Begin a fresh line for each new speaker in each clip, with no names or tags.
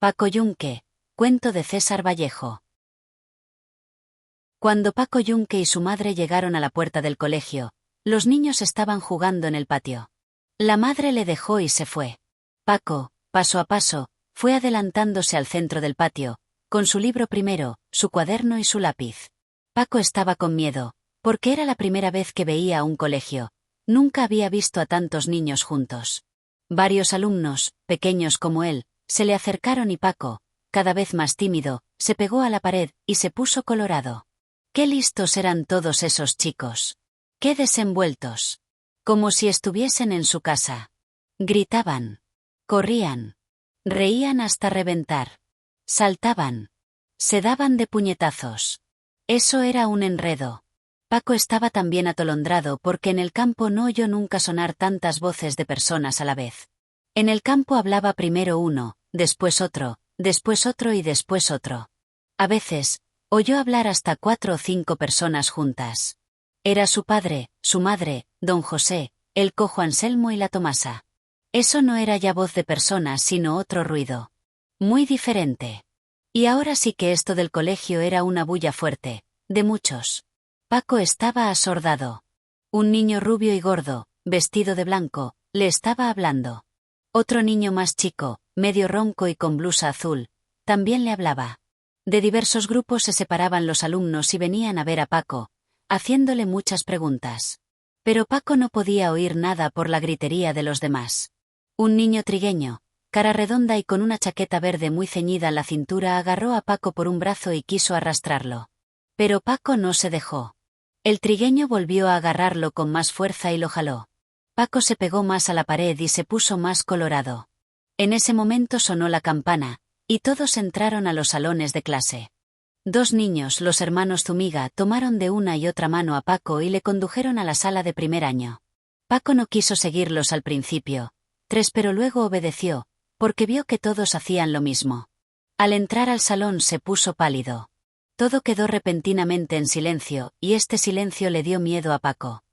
Paco Yunque, cuento de César Vallejo. Cuando Paco Yunque y su madre llegaron a la puerta del colegio, los niños estaban jugando en el patio. La madre le dejó y se fue. Paco, paso a paso, fue adelantándose al centro del patio, con su libro primero, su cuaderno y su lápiz. Paco estaba con miedo, porque era la primera vez que veía un colegio. Nunca había visto a tantos niños juntos. Varios alumnos, pequeños como él, se le acercaron y Paco, cada vez más tímido, se pegó a la pared y se puso colorado. Qué listos eran todos esos chicos. Qué desenvueltos. Como si estuviesen en su casa. Gritaban. Corrían. Reían hasta reventar. Saltaban. Se daban de puñetazos. Eso era un enredo. Paco estaba también atolondrado porque en el campo no oyó nunca sonar tantas voces de personas a la vez. En el campo hablaba primero uno, después otro y después otro. A veces, oyó hablar hasta 4 o 5 personas juntas. Era su padre, su madre, don José, el cojo Anselmo y la Tomasa. Eso no era ya voz de personas sino otro ruido. Muy diferente. Y ahora sí que esto del colegio era una bulla fuerte, de muchos. Paco estaba asordado. Un niño rubio y gordo, vestido de blanco, le estaba hablando. Otro niño más chico, medio ronco y con blusa azul, también le hablaba. De diversos grupos se separaban los alumnos y venían a ver a Paco, haciéndole muchas preguntas. Pero Paco no podía oír nada por la gritería de los demás. Un niño trigueño, cara redonda y con una chaqueta verde muy ceñida en la cintura agarró a Paco por un brazo y quiso arrastrarlo. Pero Paco no se dejó. El trigueño volvió a agarrarlo con más fuerza y lo jaló. Paco se pegó más a la pared y se puso más colorado. En ese momento sonó la campana, y todos entraron a los salones de clase. 2 niños, los hermanos Zúñiga, tomaron de una y otra mano a Paco y le condujeron a la sala de primer año. Paco no quiso seguirlos al principio, 3 pero luego obedeció, porque vio que todos hacían lo mismo. Al entrar al salón se puso pálido. Todo quedó repentinamente en silencio, y este silencio le dio miedo a Paco.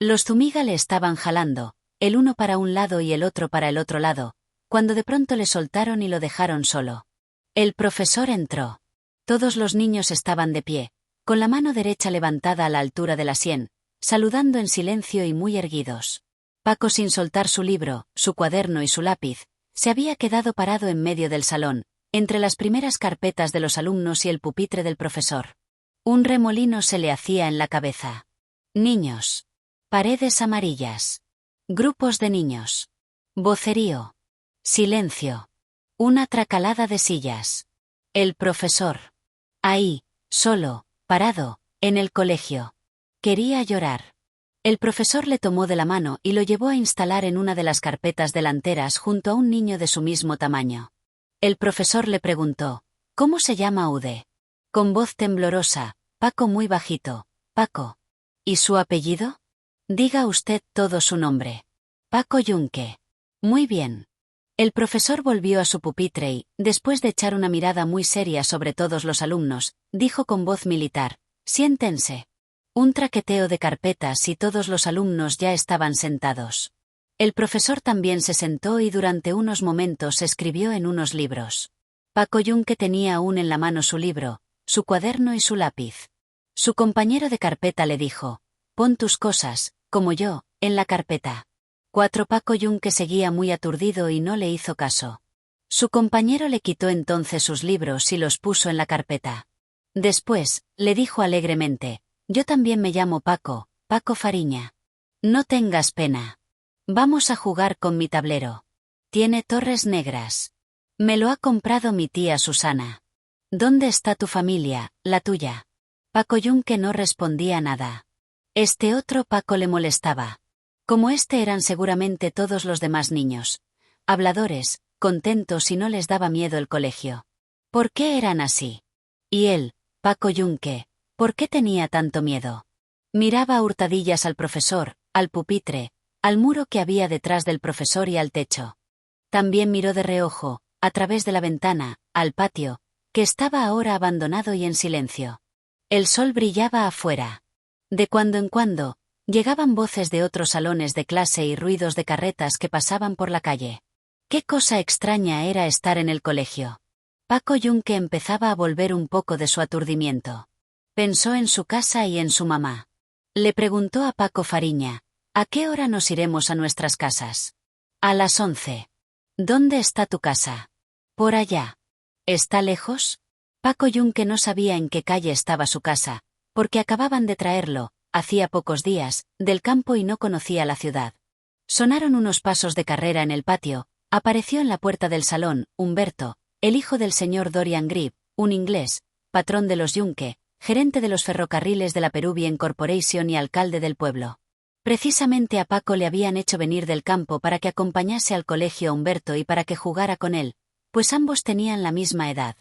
Los Zúñiga le estaban jalando, el uno para un lado y el otro para el otro lado, cuando de pronto le soltaron y lo dejaron solo. El profesor entró. Todos los niños estaban de pie, con la mano derecha levantada a la altura de la sien, saludando en silencio y muy erguidos. Paco, sin soltar su libro, su cuaderno y su lápiz, se había quedado parado en medio del salón, entre las primeras carpetas de los alumnos y el pupitre del profesor. Un remolino se le hacía en la cabeza. Niños. Paredes amarillas. Grupos de niños. Vocerío. Silencio. Una tracalada de sillas. El profesor. Ahí, solo, parado, en el colegio. Quería llorar. El profesor le tomó de la mano y lo llevó a instalar en una de las carpetas delanteras junto a un niño de su mismo tamaño. El profesor le preguntó, ¿cómo se llama Ude? Con voz temblorosa, Paco muy bajito, Paco. ¿Y su apellido? Diga usted todo su nombre. Paco Yunque. Muy bien. El profesor volvió a su pupitre y, después de echar una mirada muy seria sobre todos los alumnos, dijo con voz militar, siéntense. Un traqueteo de carpetas y todos los alumnos ya estaban sentados. El profesor también se sentó y durante unos momentos escribió en unos libros. Paco Yunque tenía aún en la mano su libro, su cuaderno y su lápiz. Su compañero de carpeta le dijo, pon tus cosas, como yo, en la carpeta. Paco Yunque seguía muy aturdido y no le hizo caso. Su compañero le quitó entonces sus libros y los puso en la carpeta. Después, le dijo alegremente, yo también me llamo Paco, Paco Fariña. No tengas pena. Vamos a jugar con mi tablero. Tiene torres negras. Me lo ha comprado mi tía Susana. ¿Dónde está tu familia, la tuya? Paco Yunque no respondía nada. Este otro Paco le molestaba. Como este eran seguramente todos los demás niños. Habladores, contentos y no les daba miedo el colegio. ¿Por qué eran así? Y él, Paco Yunque, ¿por qué tenía tanto miedo? Miraba a hurtadillas al profesor, al pupitre, al muro que había detrás del profesor y al techo. También miró de reojo, a través de la ventana, al patio, que estaba ahora abandonado y en silencio. El sol brillaba afuera. De cuando en cuando, llegaban voces de otros salones de clase y ruidos de carretas que pasaban por la calle. Qué cosa extraña era estar en el colegio. Paco Yunque empezaba a volver un poco de su aturdimiento. Pensó en su casa y en su mamá. Le preguntó a Paco Fariña: ¿a qué hora nos iremos a nuestras casas? A las 11. ¿Dónde está tu casa? Por allá. ¿Está lejos? Paco Yunque no sabía en qué calle estaba su casa, porque acababan de traerlo, hacía pocos días, del campo y no conocía la ciudad. Sonaron unos pasos de carrera en el patio, apareció en la puerta del salón, Humberto, el hijo del señor Dorian Grip, un inglés, patrón de los Yunque, gerente de los ferrocarriles de la Peruvian Corporation y alcalde del pueblo. Precisamente a Paco le habían hecho venir del campo para que acompañase al colegio a Humberto y para que jugara con él, pues ambos tenían la misma edad.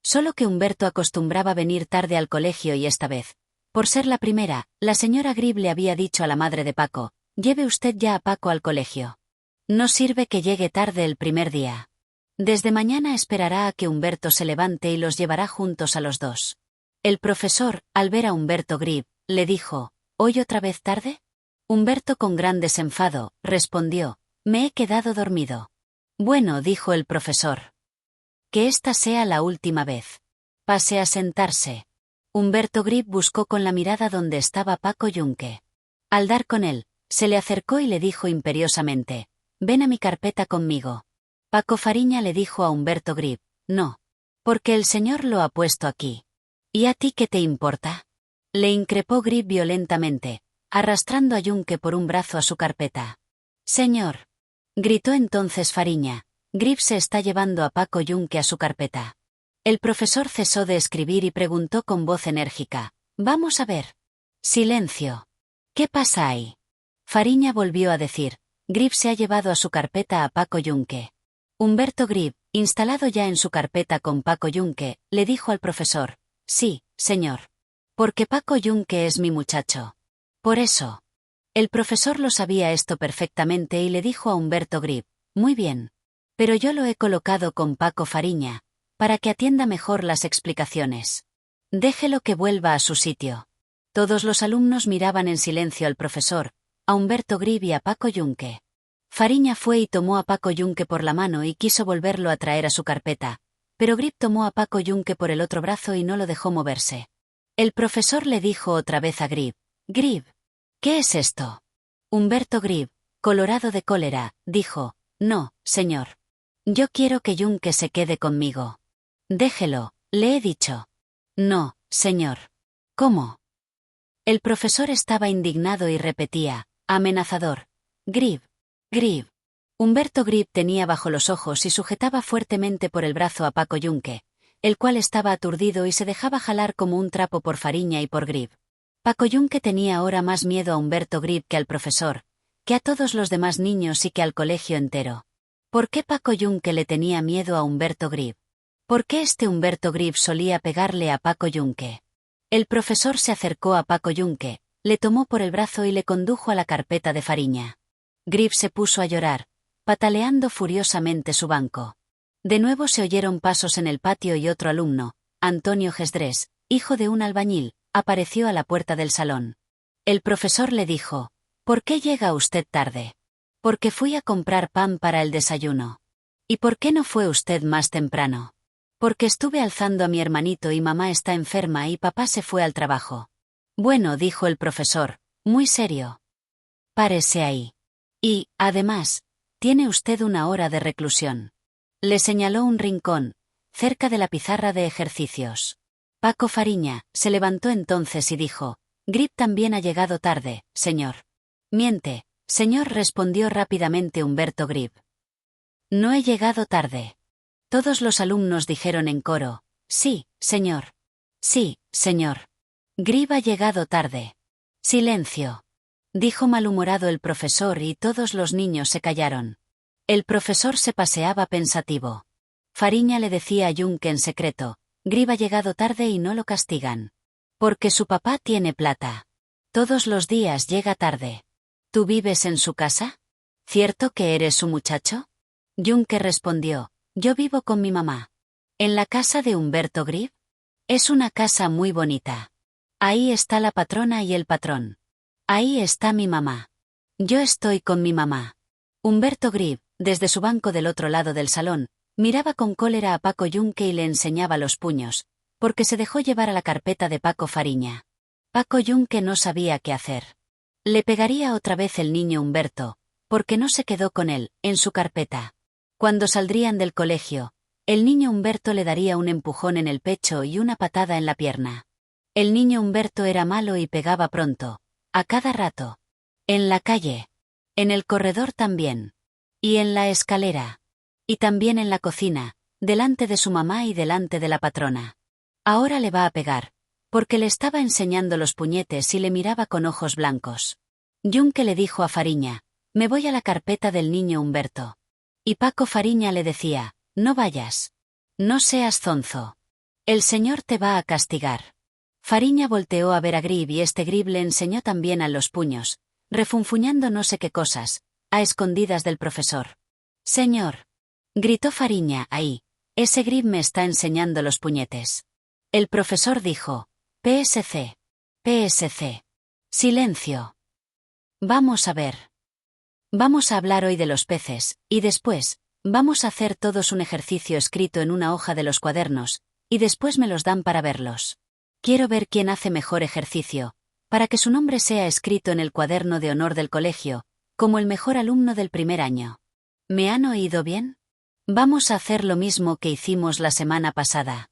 Solo que Humberto acostumbraba venir tarde al colegio y esta vez, por ser la primera, la señora Grip le había dicho a la madre de Paco: lleve usted ya a Paco al colegio. No sirve que llegue tarde el primer día. Desde mañana esperará a que Humberto se levante y los llevará juntos a los dos. El profesor, al ver a Humberto Grip, le dijo: ¿hoy otra vez tarde? Humberto con gran desenfado, respondió: me he quedado dormido. Bueno, dijo el profesor. Que esta sea la última vez. Pase a sentarse. Humberto Grip buscó con la mirada donde estaba Paco Yunque. Al dar con él, se le acercó y le dijo imperiosamente: ven a mi carpeta conmigo. Paco Fariña le dijo a Humberto Grip: no. Porque el señor lo ha puesto aquí. ¿Y a ti qué te importa? Le increpó Grip violentamente, arrastrando a Yunque por un brazo a su carpeta. Señor. Gritó entonces Fariña: Grip se está llevando a Paco Yunque a su carpeta. El profesor cesó de escribir y preguntó con voz enérgica: vamos a ver. Silencio. ¿Qué pasa ahí? Fariña volvió a decir: Grip se ha llevado a su carpeta a Paco Yunque. Humberto Grip, instalado ya en su carpeta con Paco Yunque, le dijo al profesor: sí, señor. Porque Paco Yunque es mi muchacho. Por eso. El profesor lo sabía esto perfectamente y le dijo a Humberto Grip: muy bien. Pero yo lo he colocado con Paco Fariña, para que atienda mejor las explicaciones. Déjelo que vuelva a su sitio. Todos los alumnos miraban en silencio al profesor, a Humberto Grip y a Paco Yunque. Fariña fue y tomó a Paco Yunque por la mano y quiso volverlo a traer a su carpeta, pero Grip tomó a Paco Yunque por el otro brazo y no lo dejó moverse. El profesor le dijo otra vez a Grip: Grip, ¿qué es esto? Humberto Grip, colorado de cólera, dijo: no, señor. Yo quiero que Yunque se quede conmigo. Déjelo, le he dicho. No, señor. ¿Cómo? El profesor estaba indignado y repetía, amenazador: Grip, Grip. Humberto Grip tenía bajo los ojos y sujetaba fuertemente por el brazo a Paco Yunque, el cual estaba aturdido y se dejaba jalar como un trapo por Fariña y por Grip. Paco Yunque tenía ahora más miedo a Humberto Grip que al profesor, que a todos los demás niños y que al colegio entero. ¿Por qué Paco Yunque le tenía miedo a Humberto Grip? ¿Por qué este Humberto Grip solía pegarle a Paco Yunque? El profesor se acercó a Paco Yunque, le tomó por el brazo y le condujo a la carpeta de Fariña. Grip se puso a llorar, pataleando furiosamente su banco. De nuevo se oyeron pasos en el patio y otro alumno, Antonio Gesdrés, hijo de un albañil, apareció a la puerta del salón. El profesor le dijo: ¿por qué llega usted tarde? Porque fui a comprar pan para el desayuno. ¿Y por qué no fue usted más temprano? Porque estuve alzando a mi hermanito y mamá está enferma y papá se fue al trabajo. Bueno, dijo el profesor, muy serio. Párese ahí. Y, además, tiene usted una hora de reclusión. Le señaló un rincón, cerca de la pizarra de ejercicios. Paco Fariña se levantó entonces y dijo: Grip también ha llegado tarde, señor. Miente, señor, respondió rápidamente Humberto Grip. No he llegado tarde. Todos los alumnos dijeron en coro: sí, señor. Sí, señor. Grip ha llegado tarde. Silencio. Dijo malhumorado el profesor y todos los niños se callaron. El profesor se paseaba pensativo. Fariña le decía a Yunque en secreto: Grip ha llegado tarde y no lo castigan. Porque su papá tiene plata. Todos los días llega tarde. ¿Tú vives en su casa? ¿Cierto que eres su muchacho? Yunque respondió: yo vivo con mi mamá. ¿En la casa de Humberto Grip? Es una casa muy bonita. Ahí está la patrona y el patrón. Ahí está mi mamá. Yo estoy con mi mamá. Humberto Grip, desde su banco del otro lado del salón, Miraba con cólera a Paco Yunque y le enseñaba los puños, porque se dejó llevar a la carpeta de Paco Fariña. Paco Yunque no sabía qué hacer. Le pegaría otra vez el niño Humberto, porque no se quedó con él, en su carpeta. Cuando saldrían del colegio, el niño Humberto le daría un empujón en el pecho y una patada en la pierna. El niño Humberto era malo y pegaba pronto, a cada rato. En la calle. En el corredor también. Y en la escalera. Y también en la cocina, delante de su mamá y delante de la patrona. Ahora le va a pegar, porque le estaba enseñando los puñetes y le miraba con ojos blancos. Yunque le dijo a Fariña, me voy a la carpeta del niño Humberto. Y Paco Fariña le decía, no vayas. No seas zonzo. El señor te va a castigar. Fariña volteó a ver a Grib y este Grib le enseñó también a los puños, refunfuñando no sé qué cosas, a escondidas del profesor. Señor. Gritó Fariña, ahí. Ese Grib me está enseñando los puñetes. El profesor dijo, PSC. PSC. Silencio. Vamos a ver. Vamos a hablar hoy de los peces, y después, vamos a hacer todos un ejercicio escrito en una hoja de los cuadernos, y después me los dan para verlos. Quiero ver quién hace mejor ejercicio, para que su nombre sea escrito en el cuaderno de honor del colegio, como el mejor alumno del primer año. ¿Me han oído bien? Vamos a hacer lo mismo que hicimos la semana pasada.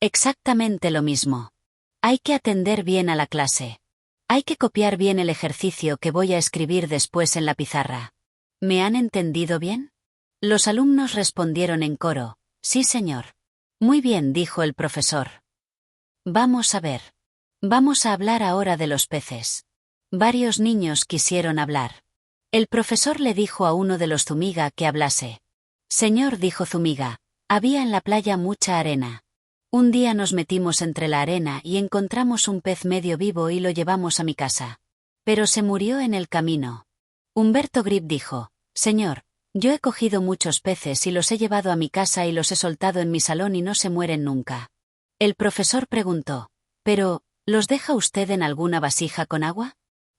Exactamente lo mismo. Hay que atender bien a la clase. Hay que copiar bien el ejercicio que voy a escribir después en la pizarra. ¿Me han entendido bien? Los alumnos respondieron en coro, sí señor. Muy bien, dijo el profesor. Vamos a ver. Vamos a hablar ahora de los peces. Varios niños quisieron hablar. El profesor le dijo a uno de los Zúñiga que hablase. Señor, dijo Zúñiga, había en la playa mucha arena. Un día nos metimos entre la arena y encontramos un pez medio vivo y lo llevamos a mi casa. Pero se murió en el camino. Humberto Grib dijo, señor, yo he cogido muchos peces y los he llevado a mi casa y los he soltado en mi salón y no se mueren nunca. El profesor preguntó, pero, ¿los deja usted en alguna vasija con agua?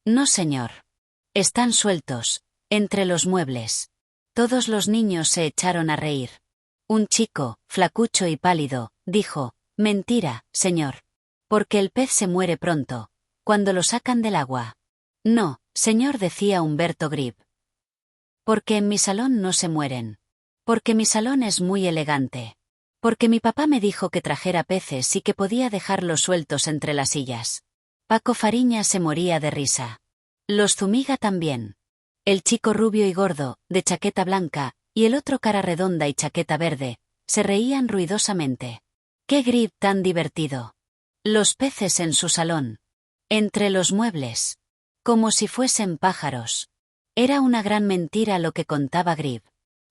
No, señor. Están sueltos, entre los muebles. Todos los niños se echaron a reír. Un chico, flacucho y pálido, dijo, mentira, señor. Porque el pez se muere pronto, cuando lo sacan del agua. No, señor, decía Humberto Grib. Porque en mi salón no se mueren. Porque mi salón es muy elegante. Porque mi papá me dijo que trajera peces y que podía dejarlos sueltos entre las sillas. Paco Fariña se moría de risa. Los Zúñiga también. El chico rubio y gordo, de chaqueta blanca, y el otro cara redonda y chaqueta verde, se reían ruidosamente. ¡Qué Grib tan divertido! Los peces en su salón. Entre los muebles. Como si fuesen pájaros. Era una gran mentira lo que contaba Grib.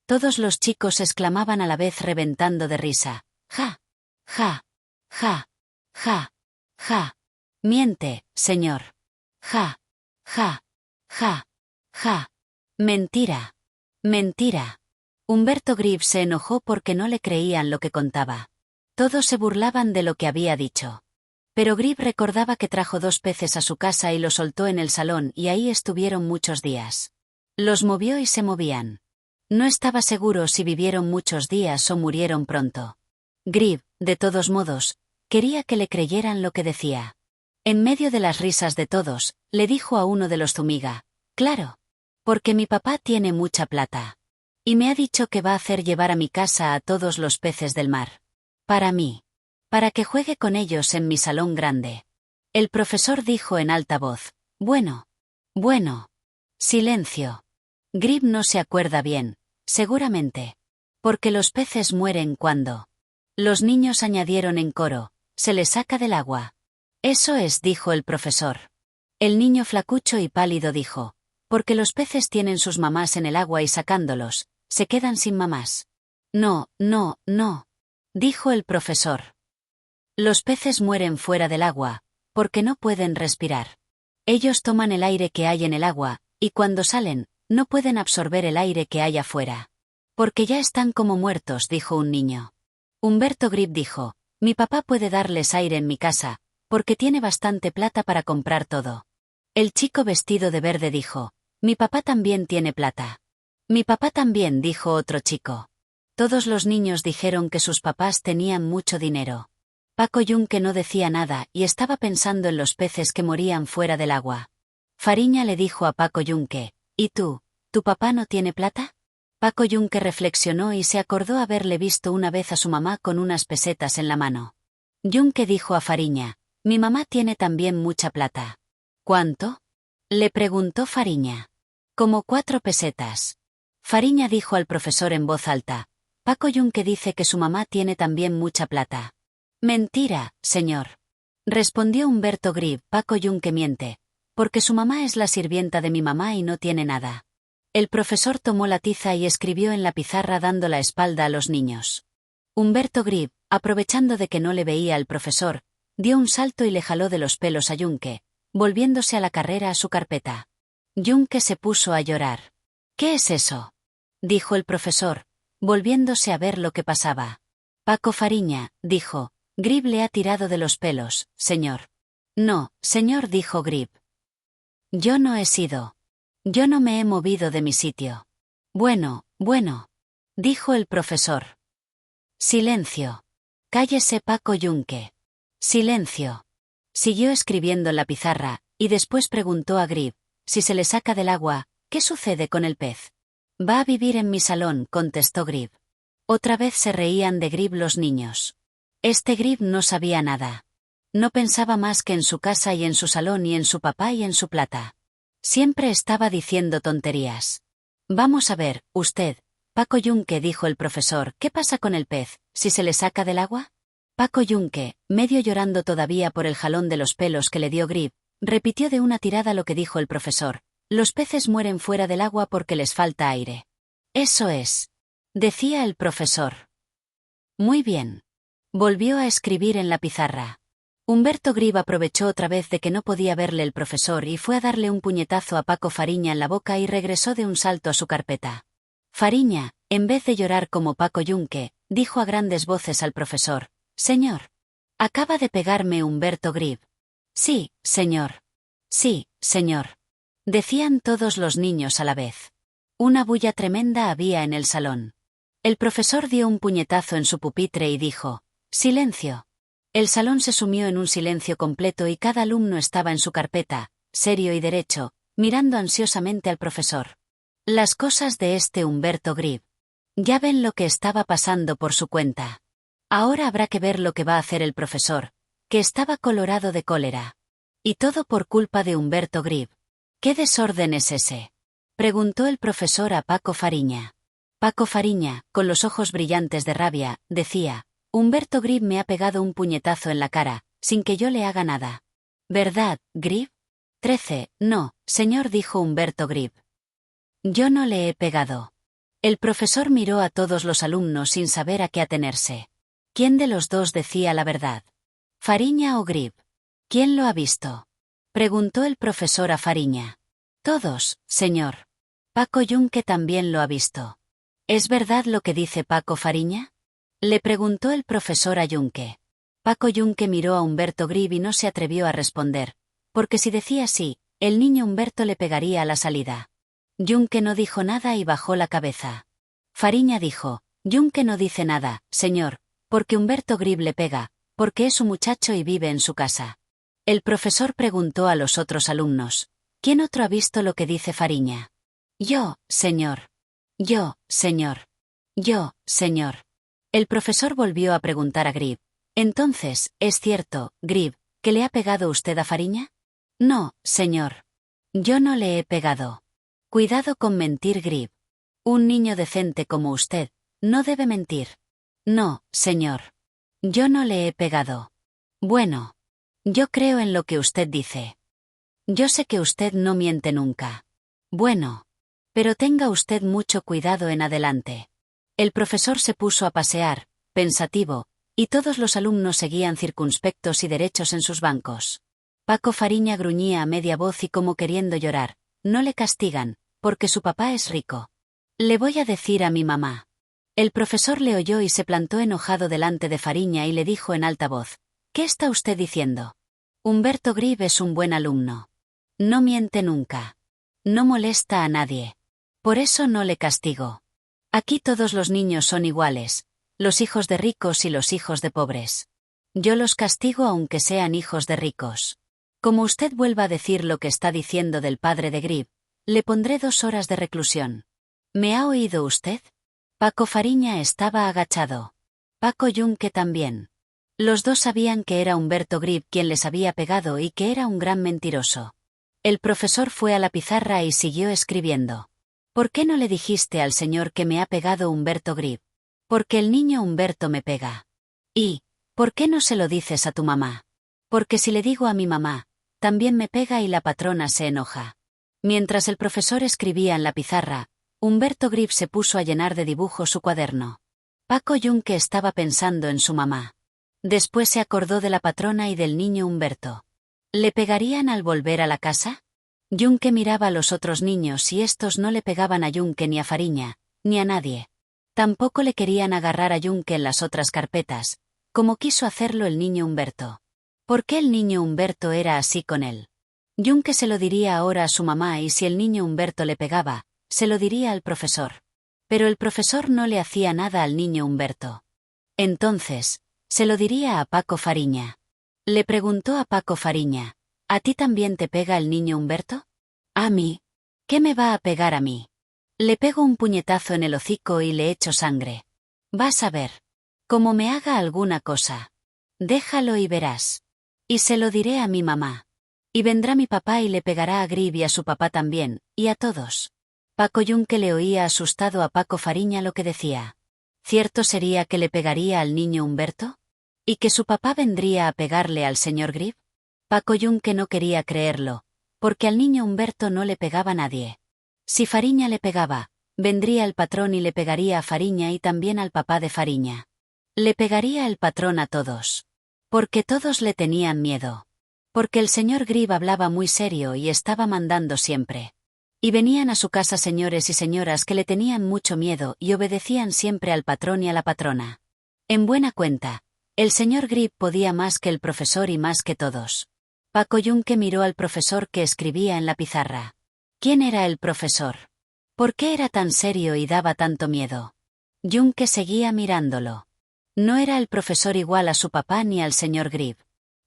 Todos los chicos exclamaban a la vez reventando de risa. ¡Ja! ¡Ja! ¡Ja! ¡Ja! ¡Ja! Miente, señor. ¡Ja! ¡Ja! ¡Ja! ¡Ja! Mentira. Mentira. Humberto Grib se enojó porque no le creían lo que contaba. Todos se burlaban de lo que había dicho. Pero Grib recordaba que trajo 2 peces a su casa y los soltó en el salón y ahí estuvieron muchos días. Los movió y se movían. No estaba seguro si vivieron muchos días o murieron pronto. Grib, de todos modos, quería que le creyeran lo que decía. En medio de las risas de todos, le dijo a uno de los Zúñiga, claro. Porque mi papá tiene mucha plata. Y me ha dicho que va a hacer llevar a mi casa a todos los peces del mar. Para mí. Para que juegue con ellos en mi salón grande. El profesor dijo en alta voz, bueno. Bueno. Silencio. Grib no se acuerda bien, seguramente. Porque los peces mueren cuando. Los niños añadieron en coro, se les saca del agua. Eso es, dijo el profesor. El niño flacucho y pálido dijo, porque los peces tienen sus mamás en el agua y sacándolos, se quedan sin mamás. No, no, no. Dijo el profesor. Los peces mueren fuera del agua, porque no pueden respirar. Ellos toman el aire que hay en el agua, y cuando salen, no pueden absorber el aire que hay afuera. Porque ya están como muertos, dijo un niño. Humberto Grib dijo, mi papá puede darles aire en mi casa, porque tiene bastante plata para comprar todo. El chico vestido de verde dijo, mi papá también tiene plata. Mi papá también, dijo otro chico. Todos los niños dijeron que sus papás tenían mucho dinero. Paco Yunque no decía nada y estaba pensando en los peces que morían fuera del agua. Fariña le dijo a Paco Yunque, ¿y tú, tu papá no tiene plata? Paco Yunque reflexionó y se acordó haberle visto una vez a su mamá con unas pesetas en la mano. Yunque dijo a Fariña, mi mamá tiene también mucha plata. ¿Cuánto? Le preguntó Fariña. Como 4 pesetas. Fariña dijo al profesor en voz alta, Paco Yunque dice que su mamá tiene también mucha plata. Mentira, señor. Respondió Humberto Grib, Paco Yunque miente, porque su mamá es la sirvienta de mi mamá y no tiene nada. El profesor tomó la tiza y escribió en la pizarra dando la espalda a los niños. Humberto Grib, aprovechando de que no le veía al profesor, dio un salto y le jaló de los pelos a Yunque, volviéndose a la carrera a su carpeta. Yunque se puso a llorar. ¿Qué es eso? Dijo el profesor, volviéndose a ver lo que pasaba. Paco Fariña, dijo, Grib le ha tirado de los pelos, señor. No, señor, dijo Grib. Yo no he sido. Yo no me he movido de mi sitio. Bueno, dijo el profesor. Silencio. Cállese, Paco Yunque. Silencio. Siguió escribiendo en la pizarra, y después preguntó a Grib, si se le saca del agua, ¿qué sucede con el pez? Va a vivir en mi salón, contestó Grib. Otra vez se reían de Grib los niños. Grib no sabía nada. No pensaba más que en su casa y en su salón y en su papá y en su plata. Siempre estaba diciendo tonterías. Vamos a ver, usted, Paco Yunque, dijo el profesor, ¿qué pasa con el pez, si se le saca del agua? Paco Yunque, medio llorando todavía por el jalón de los pelos que le dio Grib, repitió de una tirada lo que dijo el profesor. Los peces mueren fuera del agua porque les falta aire. Eso es. Decía el profesor. Muy bien. Volvió a escribir en la pizarra. Humberto Grib aprovechó otra vez de que no podía verle el profesor y fue a darle un puñetazo a Paco Fariña en la boca y regresó de un salto a su carpeta. Fariña, en vez de llorar como Paco Yunque, dijo a grandes voces al profesor, señor. Acaba de pegarme Humberto Grib. Sí, señor. Sí, señor. Decían todos los niños a la vez. Una bulla tremenda había en el salón. El profesor dio un puñetazo en su pupitre y dijo, silencio. El salón se sumió en un silencio completo y cada alumno estaba en su carpeta, serio y derecho, mirando ansiosamente al profesor. Las cosas de Humberto Grib. Ya ven lo que estaba pasando por su cuenta. Ahora habrá que ver lo que va a hacer el profesor, que estaba colorado de cólera. Y todo por culpa de Humberto Grib. ¿Qué desorden es ese? Preguntó el profesor a Paco Fariña. Paco Fariña, con los ojos brillantes de rabia, decía, Humberto Grib me ha pegado un puñetazo en la cara, sin que yo le haga nada. ¿Verdad, Grib? 13, no, señor, dijo Humberto Grib. Yo no le he pegado. El profesor miró a todos los alumnos sin saber a qué atenerse. ¿Quién de los dos decía la verdad? ¿Fariña o Grib? ¿Quién lo ha visto? Preguntó el profesor a Fariña. Todos, señor. Paco Yunque también lo ha visto. ¿Es verdad lo que dice Paco Fariña? Le preguntó el profesor a Yunque. Paco Yunque miró a Humberto Grib y no se atrevió a responder, porque si decía sí, el niño Humberto le pegaría a la salida. Yunque no dijo nada y bajó la cabeza. Fariña dijo, Yunque no dice nada, señor, porque Humberto Grib le pega, porque es su muchacho y vive en su casa. El profesor preguntó a los otros alumnos, ¿quién otro ha visto lo que dice Fariña? Yo, señor. Yo, señor. Yo, señor. El profesor volvió a preguntar a Grib. Entonces, ¿es cierto, Grib, que le ha pegado usted a Fariña? No, señor. Yo no le he pegado. Cuidado con mentir, Grib. Un niño decente como usted, no debe mentir. No, señor. Yo no le he pegado. Bueno. Yo creo en lo que usted dice. Yo sé que usted no miente nunca. Bueno. Pero tenga usted mucho cuidado en adelante. El profesor se puso a pasear, pensativo, y todos los alumnos seguían circunspectos y derechos en sus bancos. Paco Fariña gruñía a media voz y como queriendo llorar, no le castigan, porque su papá es rico. Le voy a decir a mi mamá. El profesor le oyó y se plantó enojado delante de Fariña y le dijo en alta voz, ¿qué está usted diciendo? Humberto Grib es un buen alumno. No miente nunca. No molesta a nadie. Por eso no le castigo. Aquí todos los niños son iguales, los hijos de ricos y los hijos de pobres. Yo los castigo aunque sean hijos de ricos. Como usted vuelva a decir lo que está diciendo del padre de Grip, le pondré 2 horas de reclusión. ¿Me ha oído usted? Paco Fariña estaba agachado. Paco Yunque también. Los dos sabían que era Humberto Grip quien les había pegado y que era un gran mentiroso. El profesor fue a la pizarra y siguió escribiendo. ¿Por qué no le dijiste al señor que me ha pegado Humberto Grip? Porque el niño Humberto me pega. ¿Y por qué no se lo dices a tu mamá? Porque si le digo a mi mamá, también me pega y la patrona se enoja. Mientras el profesor escribía en la pizarra, Humberto Grip se puso a llenar de dibujos su cuaderno. Paco Yunque estaba pensando en su mamá. Después se acordó de la patrona y del niño Humberto. ¿Le pegarían al volver a la casa? Yunque miraba a los otros niños y estos no le pegaban a Yunque ni a Fariña, ni a nadie. Tampoco le querían agarrar a Yunque en las otras carpetas, como quiso hacerlo el niño Humberto. ¿Por qué el niño Humberto era así con él? Yunque se lo diría ahora a su mamá y si el niño Humberto le pegaba, se lo diría al profesor. Pero el profesor no le hacía nada al niño Humberto. Entonces, se lo diría a Paco Fariña. Le preguntó a Paco Fariña, ¿a ti también te pega el niño Humberto? ¿A mí? ¿Qué me va a pegar a mí? Le pego un puñetazo en el hocico y le echo sangre. Vas a ver. Como me haga alguna cosa. Déjalo y verás. Y se lo diré a mi mamá. Y vendrá mi papá y le pegará a Grip y a su papá también, y a todos. Paco Yunque le oía asustado a Paco Fariña lo que decía. ¿Cierto sería que le pegaría al niño Humberto? ¿Y que su papá vendría a pegarle al señor Grip? Paco Yunque no quería creerlo, porque al niño Humberto no le pegaba nadie. Si Fariña le pegaba, vendría el patrón y le pegaría a Fariña y también al papá de Fariña. Le pegaría el patrón a todos. Porque todos le tenían miedo. Porque el señor Grip hablaba muy serio y estaba mandando siempre. Y venían a su casa señores y señoras que le tenían mucho miedo y obedecían siempre al patrón y a la patrona. En buena cuenta, el señor Grip podía más que el profesor y más que todos. Paco Yunque miró al profesor que escribía en la pizarra. ¿Quién era el profesor? ¿Por qué era tan serio y daba tanto miedo? Yunque seguía mirándolo. No era el profesor igual a su papá ni al señor Grip.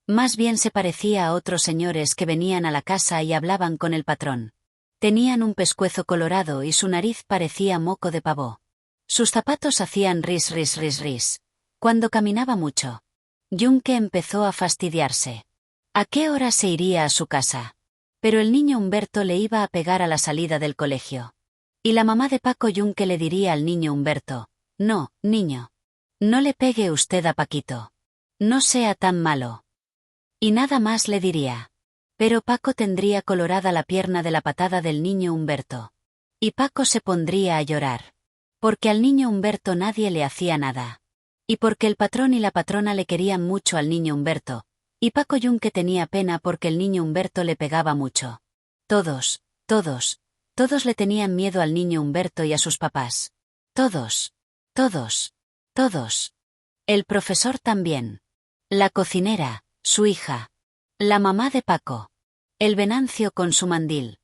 Más bien se parecía a otros señores que venían a la casa y hablaban con el patrón. Tenían un pescuezo colorado y su nariz parecía moco de pavo. Sus zapatos hacían ris ris ris ris. Cuando caminaba mucho. Yunque empezó a fastidiarse. ¿A qué hora se iría a su casa? Pero el niño Humberto le iba a pegar a la salida del colegio. Y la mamá de Paco Yunque le diría al niño Humberto, no, niño. No le pegue usted a Paquito. No sea tan malo. Y nada más le diría. Pero Paco tendría colorada la pierna de la patada del niño Humberto. Y Paco se pondría a llorar. Porque al niño Humberto nadie le hacía nada. Y porque el patrón y la patrona le querían mucho al niño Humberto, y Paco Yunque tenía pena porque el niño Humberto le pegaba mucho. Todos le tenían miedo al niño Humberto y a sus papás. Todos. El profesor también. La cocinera, su hija. La mamá de Paco. El Venancio con su mandil.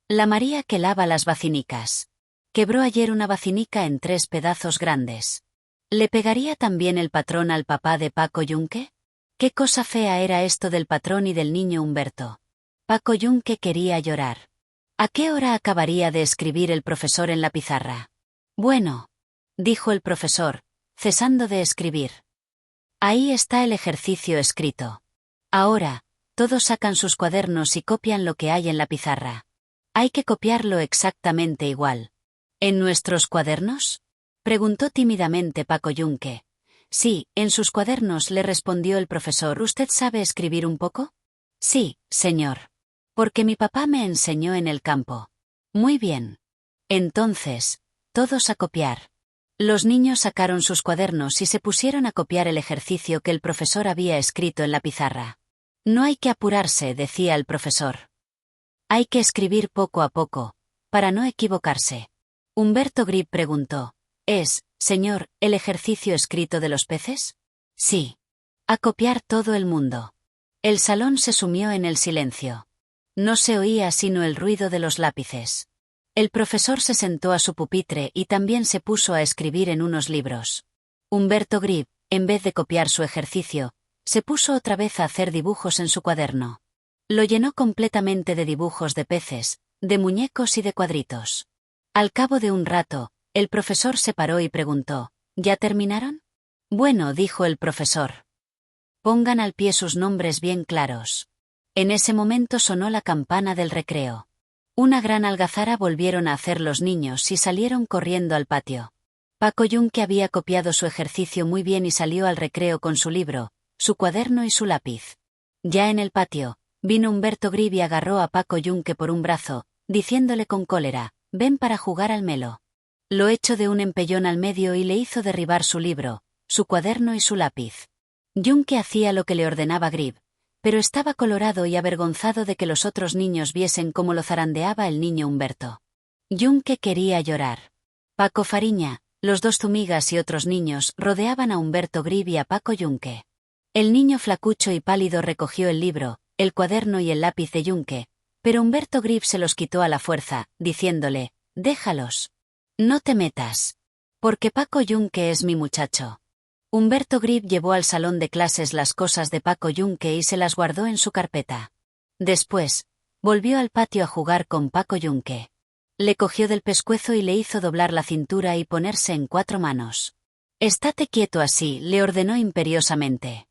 La María que lava las vacinicas. Quebró ayer una vacinica en 3 pedazos grandes. ¿Le pegaría también el patrón al papá de Paco Yunque? Qué cosa fea era esto del patrón y del niño Humberto. Paco Yunque quería llorar. ¿A qué hora acabaría de escribir el profesor en la pizarra? Bueno, dijo el profesor, cesando de escribir. Ahí está el ejercicio escrito. Ahora, todos sacan sus cuadernos y copian lo que hay en la pizarra. Hay que copiarlo exactamente igual. ¿En nuestros cuadernos? Preguntó tímidamente Paco Yunque. Sí, en sus cuadernos, le respondió el profesor. ¿Usted sabe escribir un poco? Sí, señor. Porque mi papá me enseñó en el campo. Muy bien. Entonces, todos a copiar. Los niños sacaron sus cuadernos y se pusieron a copiar el ejercicio que el profesor había escrito en la pizarra. No hay que apurarse, decía el profesor. Hay que escribir poco a poco, para no equivocarse. Humberto Grip preguntó. ¿Es, señor, el ejercicio escrito de los peces? Sí. A copiar todo el mundo. El salón se sumió en el silencio. No se oía sino el ruido de los lápices. El profesor se sentó a su pupitre y también se puso a escribir en unos libros. Humberto Grib, en vez de copiar su ejercicio, se puso otra vez a hacer dibujos en su cuaderno. Lo llenó completamente de dibujos de peces, de muñecos y de cuadritos. Al cabo de un rato, el profesor se paró y preguntó, ¿ya terminaron? Bueno, dijo el profesor. Pongan al pie sus nombres bien claros. En ese momento sonó la campana del recreo. Una gran algazara volvieron a hacer los niños y salieron corriendo al patio. Paco Yunque había copiado su ejercicio muy bien y salió al recreo con su libro, su cuaderno y su lápiz. Ya en el patio, vino Humberto Grib y agarró a Paco Yunque por un brazo, diciéndole con cólera, ven para jugar al melo. Lo echó de un empellón al medio y le hizo derribar su libro, su cuaderno y su lápiz. Yunque hacía lo que le ordenaba Grib, pero estaba colorado y avergonzado de que los otros niños viesen cómo lo zarandeaba el niño Humberto. Yunque quería llorar. Paco Fariña, los dos Zumigas y otros niños rodeaban a Humberto Grib y a Paco Yunque. El niño flacucho y pálido recogió el libro, el cuaderno y el lápiz de Yunque, pero Humberto Grib se los quitó a la fuerza, diciéndole, déjalos. No te metas. Porque Paco Yunque es mi muchacho. Humberto Grib llevó al salón de clases las cosas de Paco Yunque y se las guardó en su carpeta. Después, volvió al patio a jugar con Paco Yunque. Le cogió del pescuezo y le hizo doblar la cintura y ponerse en 4 manos. Estate quieto así, le ordenó imperiosamente.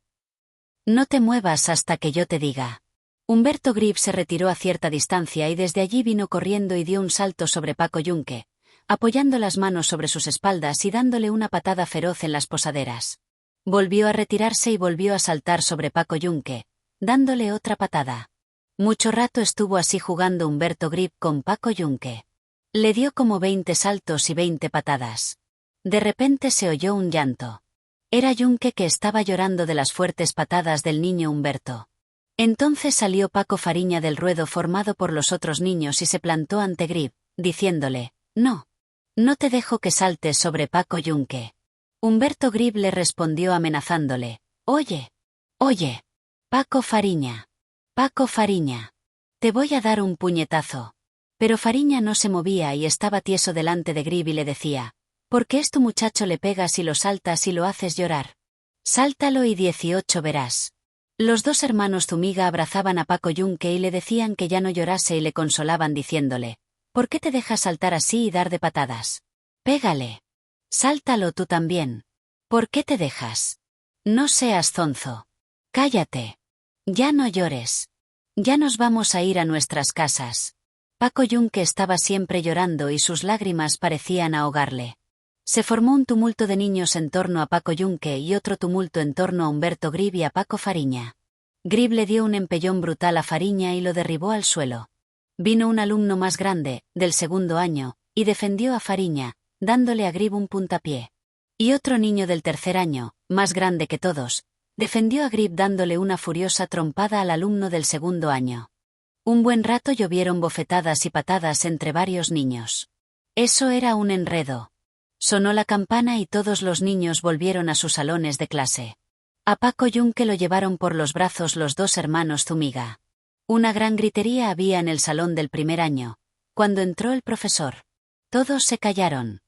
No te muevas hasta que yo te diga. Humberto Grib se retiró a cierta distancia y desde allí vino corriendo y dio un salto sobre Paco Yunque, apoyando las manos sobre sus espaldas y dándole una patada feroz en las posaderas. Volvió a retirarse y volvió a saltar sobre Paco Yunque, dándole otra patada. Mucho rato estuvo así jugando Humberto Grib con Paco Yunque. Le dio como 20 saltos y 20 patadas. De repente se oyó un llanto. Era Yunque que estaba llorando de las fuertes patadas del niño Humberto. Entonces salió Paco Fariña del ruedo formado por los otros niños y se plantó ante Grib, diciéndole, no. No te dejo que saltes sobre Paco Yunque. Humberto Grib le respondió amenazándole, oye. Paco Fariña. Te voy a dar un puñetazo. Pero Fariña no se movía y estaba tieso delante de Grib y le decía, ¿por qué es tu muchacho le pegas y lo saltas y lo haces llorar? Sáltalo y 18 verás. Los dos hermanos Zumiga abrazaban a Paco Yunque y le decían que ya no llorase y le consolaban diciéndole, ¿por qué te dejas saltar así y dar de patadas? Pégale. Sáltalo tú también. ¿Por qué te dejas? No seas zonzo. Cállate. Ya no llores. Ya nos vamos a ir a nuestras casas. Paco Yunque estaba siempre llorando y sus lágrimas parecían ahogarle. Se formó un tumulto de niños en torno a Paco Yunque y otro tumulto en torno a Humberto Grib y a Paco Fariña. Grib le dio un empellón brutal a Fariña y lo derribó al suelo. Vino un alumno más grande, del segundo año, y defendió a Fariña, dándole a Grib un puntapié. Y otro niño del tercer año, más grande que todos, defendió a Grib dándole una furiosa trompada al alumno del segundo año. Un buen rato llovieron bofetadas y patadas entre varios niños. Eso era un enredo. Sonó la campana y todos los niños volvieron a sus salones de clase. A Paco Yunque lo llevaron por los brazos los dos hermanos Zumiga. Una gran gritería había en el salón del primer año, cuando entró el profesor. Todos se callaron.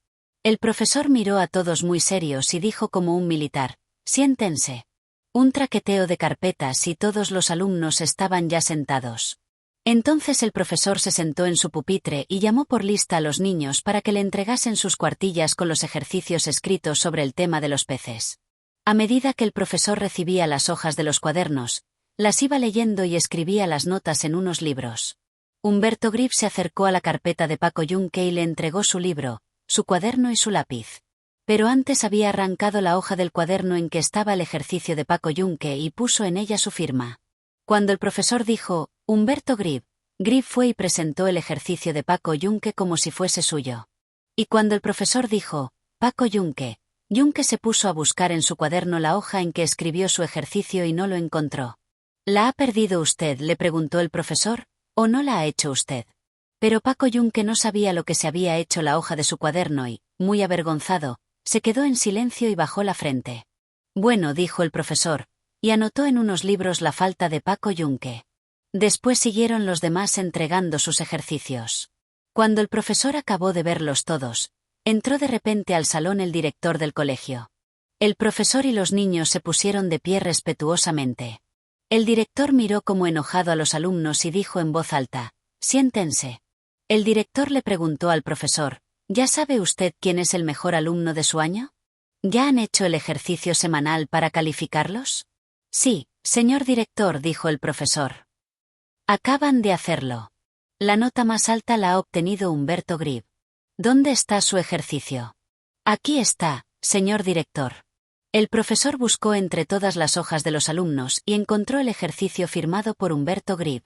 El profesor miró a todos muy serios y dijo como un militar, siéntense. Un traqueteo de carpetas y todos los alumnos estaban ya sentados. Entonces el profesor se sentó en su pupitre y llamó por lista a los niños para que le entregasen sus cuartillas con los ejercicios escritos sobre el tema de los peces. A medida que el profesor recibía las hojas de los cuadernos, las iba leyendo y escribía las notas en unos libros. Humberto Grib se acercó a la carpeta de Paco Yunque y le entregó su libro, su cuaderno y su lápiz. Pero antes había arrancado la hoja del cuaderno en que estaba el ejercicio de Paco Yunque y puso en ella su firma. Cuando el profesor dijo, Humberto Grib, Grib fue y presentó el ejercicio de Paco Yunque como si fuese suyo. Y cuando el profesor dijo, Paco Yunque, Yunque se puso a buscar en su cuaderno la hoja en que escribió su ejercicio y no lo encontró. ¿La ha perdido usted?, le preguntó el profesor, ¿o no la ha hecho usted? Pero Paco Yunque no sabía lo que se había hecho la hoja de su cuaderno y, muy avergonzado, se quedó en silencio y bajó la frente. Bueno, dijo el profesor, y anotó en unos libros la falta de Paco Yunque. Después siguieron los demás entregando sus ejercicios. Cuando el profesor acabó de verlos todos, entró de repente al salón el director del colegio. El profesor y los niños se pusieron de pie respetuosamente. El director miró como enojado a los alumnos y dijo en voz alta: «Siéntense». El director le preguntó al profesor: «¿Ya sabe usted quién es el mejor alumno de su año? ¿Ya han hecho el ejercicio semanal para calificarlos?» «Sí, señor director», dijo el profesor. «Acaban de hacerlo. La nota más alta la ha obtenido Humberto Grib. ¿Dónde está su ejercicio?» «Aquí está, señor director». El profesor buscó entre todas las hojas de los alumnos y encontró el ejercicio firmado por Humberto Grib.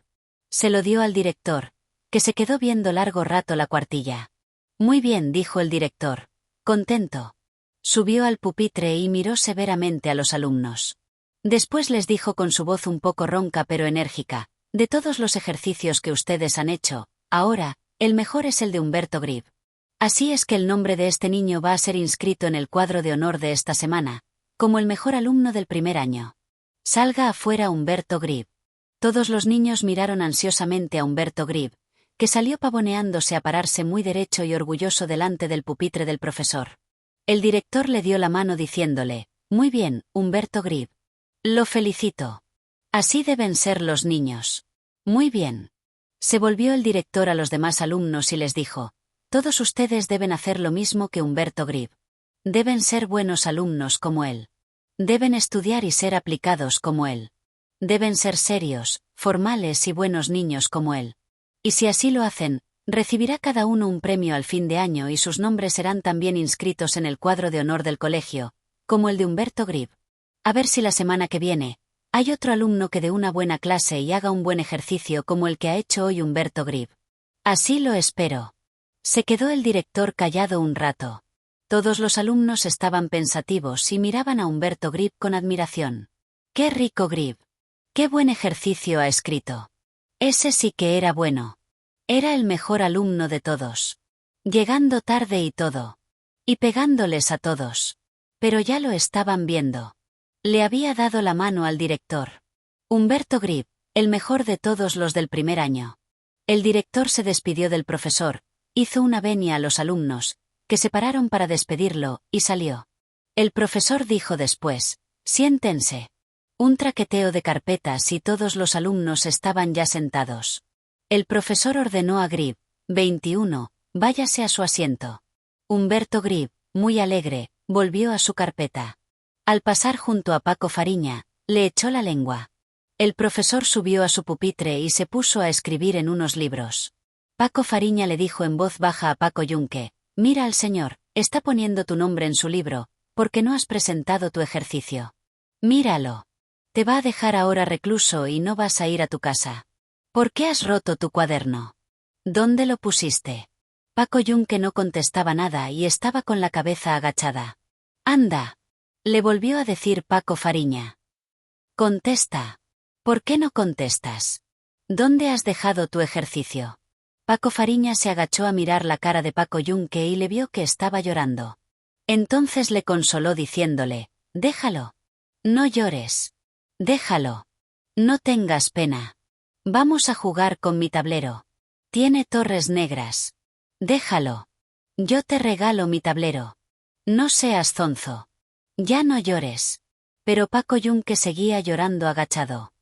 Se lo dio al director, que se quedó viendo largo rato la cuartilla. «Muy bien», dijo el director, contento. Subió al pupitre y miró severamente a los alumnos. Después les dijo con su voz un poco ronca pero enérgica: «De todos los ejercicios que ustedes han hecho, ahora, el mejor es el de Humberto Grib. Así es que el nombre de este niño va a ser inscrito en el cuadro de honor de esta semana, como el mejor alumno del primer año. Salga afuera Humberto Grib». Todos los niños miraron ansiosamente a Humberto Grib, que salió pavoneándose a pararse muy derecho y orgulloso delante del pupitre del profesor. El director le dio la mano diciéndole: «Muy bien, Humberto Grib. Lo felicito. Así deben ser los niños. Muy bien». Se volvió el director a los demás alumnos y les dijo: «Todos ustedes deben hacer lo mismo que Humberto Grib. Deben ser buenos alumnos como él. Deben estudiar y ser aplicados como él. Deben ser serios, formales y buenos niños como él. Y si así lo hacen, recibirá cada uno un premio al fin de año y sus nombres serán también inscritos en el cuadro de honor del colegio, como el de Humberto Grib. A ver si la semana que viene hay otro alumno que dé una buena clase y haga un buen ejercicio como el que ha hecho hoy Humberto Grib. Así lo espero». Se quedó el director callado un rato. Todos los alumnos estaban pensativos y miraban a Humberto Grib con admiración. «¡Qué rico Grib! ¡Qué buen ejercicio ha escrito! Ese sí que era bueno. Era el mejor alumno de todos. Llegando tarde y todo. Y pegándoles a todos. Pero ya lo estaban viendo». Le había dado la mano al director. Humberto Grib, el mejor de todos los del primer año. El director se despidió del profesor, hizo una venia a los alumnos, que se pararon para despedirlo, y salió. El profesor dijo después: «Siéntense». Un traqueteo de carpetas y todos los alumnos estaban ya sentados. El profesor ordenó a Grib: «21, váyase a su asiento». Humberto Grib, muy alegre, volvió a su carpeta. Al pasar junto a Paco Fariña, le echó la lengua. El profesor subió a su pupitre y se puso a escribir en unos libros. Paco Fariña le dijo en voz baja a Paco Yunque: «Mira al señor, está poniendo tu nombre en su libro, porque no has presentado tu ejercicio. Míralo. Te va a dejar ahora recluso y no vas a ir a tu casa. ¿Por qué has roto tu cuaderno? ¿Dónde lo pusiste?» Paco Yunque no contestaba nada y estaba con la cabeza agachada. «Anda», le volvió a decir Paco Fariña. «Contesta. ¿Por qué no contestas? ¿Dónde has dejado tu ejercicio?» Paco Fariña se agachó a mirar la cara de Paco Yunque y le vio que estaba llorando. Entonces le consoló diciéndole: «Déjalo. No llores. Déjalo. No tengas pena. Vamos a jugar con mi tablero. Tiene torres negras. Déjalo. Yo te regalo mi tablero. No seas zonzo. Ya no llores». Pero Paco Yunque seguía llorando agachado.